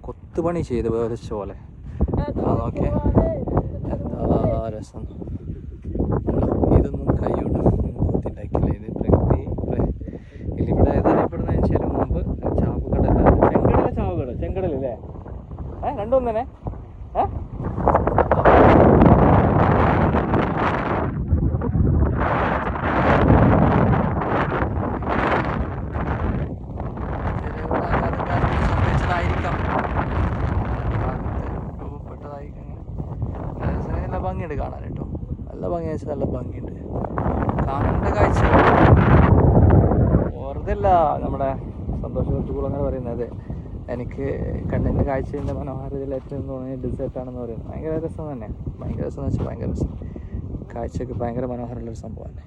കൊത്തുപണി ചെയ്ത് വേറിച്ച പോലെ അതൊക്കെ എന്താ രസം. ഇതൊന്നും കൈകൊണ്ട് കൊത്തിണ്ടാക്കില്ല. ഇത് പ്രകൃതി ഇവിടെ ഏതറിയപ്പെടുന്നതെന്ന് വെച്ചാൽ മുമ്പ് ചെങ്കടലല്ലേ രണ്ടും തന്നെ ഭംഗിയുണ്ട് കാണാൻ കേട്ടോ. നല്ല ഭംഗി വെച്ചാൽ നല്ല ഭംഗിയുണ്ട് കാണേണ്ട കാഴ്ച. വെറുതെയല്ല നമ്മുടെ സന്തോഷ് കുളങ്ങൾ പറയുന്നത്. എനിക്ക് കണ്ണിൻ്റെ കാഴ്ചയുടെ മനോഹാരിതയിൽ ഏറ്റവും തോന്നിയ ഡെസേർട്ടാണെന്ന് പറയുന്നത് ഭയങ്കര രസം തന്നെ. ഭയങ്കര രസം എന്ന് വെച്ചാൽ ഭയങ്കര രസം. കാഴ്ചയ്ക്ക് ഭയങ്കര മനോഹരമുള്ളൊരു സംഭവമാണ്.